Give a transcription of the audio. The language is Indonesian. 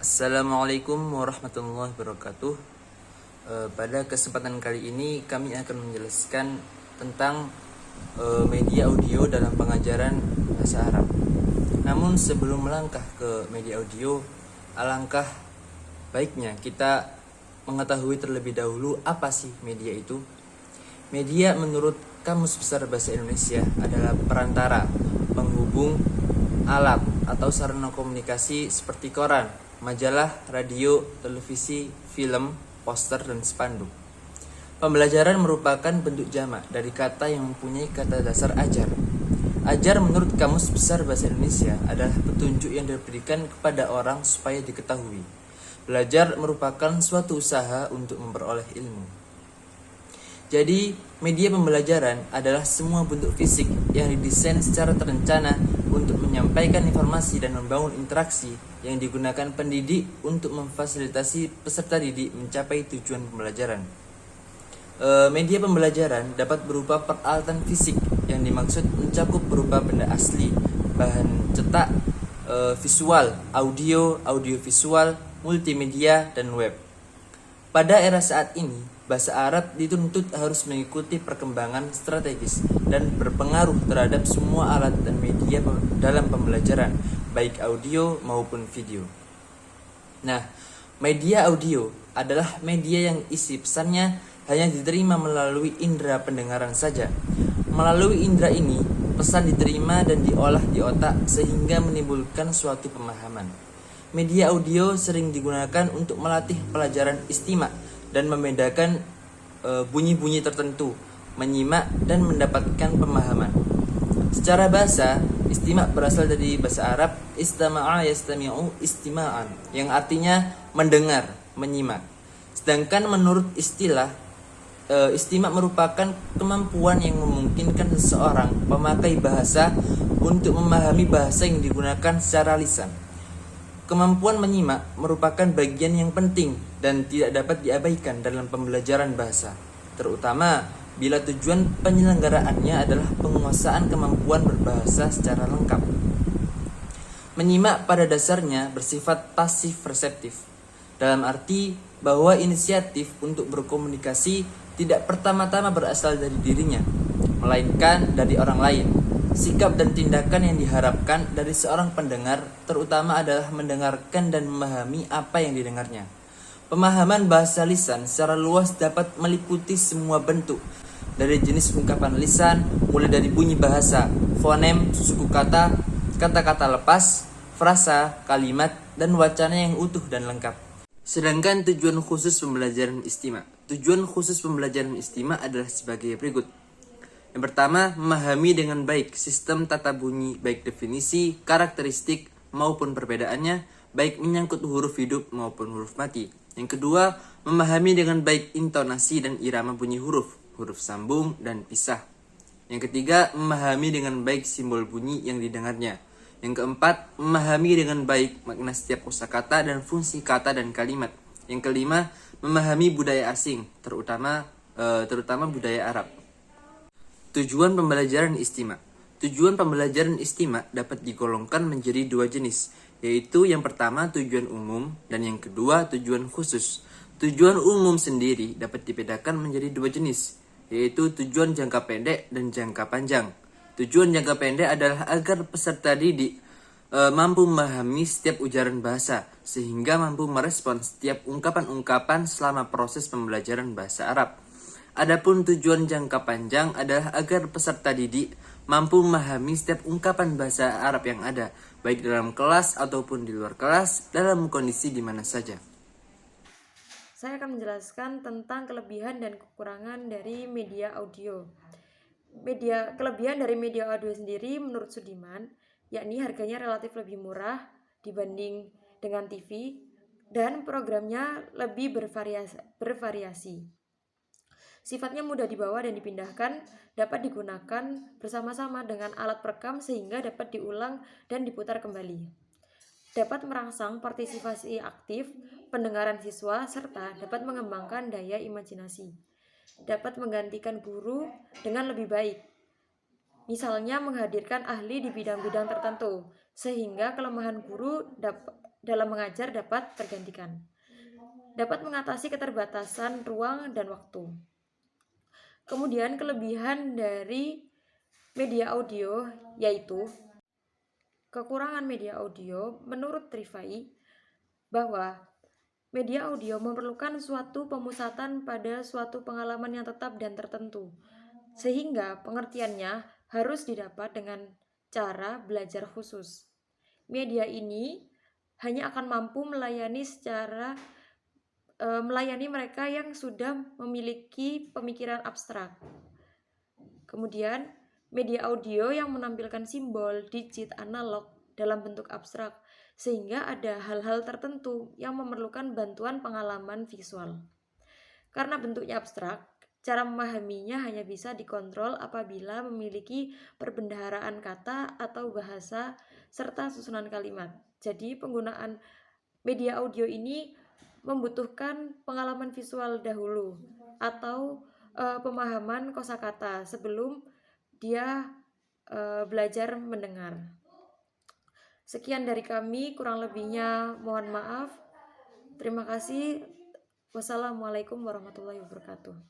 Assalamualaikum warahmatullahi wabarakatuh. Pada kesempatan kali ini kami akan menjelaskan tentang media audio dalam pengajaran bahasa Arab. Namun sebelum melangkah ke media audio, alangkah baiknya kita mengetahui terlebih dahulu apa sih media itu. Media menurut Kamus Besar Bahasa Indonesia adalah perantara, penghubung, alat atau sarana komunikasi seperti koran, majalah, radio, televisi, film, poster, dan spanduk. Pembelajaran merupakan bentuk jamak dari kata yang mempunyai kata dasar ajar. Ajar menurut Kamus Besar Bahasa Indonesia adalah petunjuk yang diberikan kepada orang supaya diketahui. Belajar merupakan suatu usaha untuk memperoleh ilmu. Jadi, media pembelajaran adalah semua bentuk fisik yang didesain secara terencana untuk menyampaikan informasi dan membangun interaksi yang digunakan pendidik untuk memfasilitasi peserta didik mencapai tujuan pembelajaran. Media pembelajaran dapat berupa peralatan fisik yang dimaksud mencakup berupa benda asli, bahan cetak, visual, audio visual, multimedia, dan web. Pada era saat ini, bahasa Arab dituntut harus mengikuti perkembangan strategis dan berpengaruh terhadap semua alat dan media dalam pembelajaran, baik audio maupun video. Nah, media audio adalah media yang isi pesannya hanya diterima melalui indera pendengaran saja. Melalui indera ini, pesan diterima dan diolah di otak sehingga menimbulkan suatu pemahaman. Media audio sering digunakan untuk melatih pelajaran istimak dan membedakan bunyi-bunyi tertentu, menyimak dan mendapatkan pemahaman. Secara bahasa, istimak berasal dari bahasa Arab istama'a yastami'u istima'an, yang artinya mendengar, menyimak. Sedangkan menurut istilah, istimak merupakan kemampuan yang memungkinkan seseorang pemakai bahasa untuk memahami bahasa yang digunakan secara lisan. Kemampuan menyimak merupakan bagian yang penting dan tidak dapat diabaikan dalam pembelajaran bahasa, terutama bila tujuan penyelenggaraannya adalah penguasaan kemampuan berbahasa secara lengkap. Menyimak pada dasarnya bersifat pasif reseptif, dalam arti bahwa inisiatif untuk berkomunikasi tidak pertama-tama berasal dari dirinya, melainkan dari orang lain. Sikap dan tindakan yang diharapkan dari seorang pendengar terutama adalah mendengarkan dan memahami apa yang didengarnya. Pemahaman bahasa lisan secara luas dapat meliputi semua bentuk, dari jenis ungkapan lisan, mulai dari bunyi bahasa, fonem, suku kata, kata-kata lepas, frasa, kalimat, dan wacana yang utuh dan lengkap. Sedangkan tujuan khusus pembelajaran istimak. Tujuan khusus pembelajaran istimak adalah sebagai berikut. Yang pertama, memahami dengan baik sistem tata bunyi, baik definisi, karakteristik, maupun perbedaannya, baik menyangkut huruf hidup maupun huruf mati. Yang kedua, memahami dengan baik intonasi dan irama bunyi huruf, huruf sambung dan pisah. Yang ketiga, memahami dengan baik simbol bunyi yang didengarnya. Yang keempat, memahami dengan baik makna setiap kosakata dan fungsi kata dan kalimat. Yang kelima, memahami budaya asing, terutama budaya Arab. Tujuan pembelajaran istimak. Tujuan pembelajaran istimak dapat digolongkan menjadi dua jenis, yaitu yang pertama tujuan umum dan yang kedua tujuan khusus. Tujuan umum sendiri dapat dibedakan menjadi dua jenis, yaitu tujuan jangka pendek dan jangka panjang. Tujuan jangka pendek adalah agar peserta didik mampu memahami setiap ujaran bahasa, sehingga mampu merespon setiap ungkapan-ungkapan selama proses pembelajaran bahasa Arab. Adapun tujuan jangka panjang adalah agar peserta didik mampu memahami setiap ungkapan bahasa Arab yang ada, baik dalam kelas ataupun di luar kelas, dalam kondisi di mana saja. Saya akan menjelaskan tentang kelebihan dan kekurangan dari media audio. Kelebihan dari media audio sendiri menurut Sudiman, yakni harganya relatif lebih murah dibanding dengan TV dan programnya lebih bervariasi. Sifatnya mudah dibawa dan dipindahkan, dapat digunakan bersama-sama dengan alat perekam sehingga dapat diulang dan diputar kembali. Dapat merangsang partisipasi aktif, pendengaran siswa, serta dapat mengembangkan daya imajinasi. Dapat menggantikan guru dengan lebih baik. Misalnya menghadirkan ahli di bidang-bidang tertentu, sehingga kelemahan guru dalam mengajar dapat tergantikan. Dapat mengatasi keterbatasan ruang dan waktu. Kemudian kelebihan dari media audio yaitu kekurangan media audio menurut Rifai bahwa media audio memerlukan suatu pemusatan pada suatu pengalaman yang tetap dan tertentu, sehingga pengertiannya harus didapat dengan cara belajar khusus. Media ini hanya akan mampu melayani mereka yang sudah memiliki pemikiran abstrak. Kemudian, media audio yang menampilkan simbol, digit, analog dalam bentuk abstrak, sehingga ada hal-hal tertentu yang memerlukan bantuan pengalaman visual. Karena bentuknya abstrak, cara memahaminya hanya bisa dikontrol apabila memiliki perbendaharaan kata atau bahasa serta susunan kalimat. Jadi penggunaan media audio ini membutuhkan pengalaman visual dahulu atau pemahaman kosakata sebelum dia belajar mendengar. Sekian dari kami, kurang lebihnya mohon maaf. Terima kasih. Wassalamualaikum warahmatullahi wabarakatuh.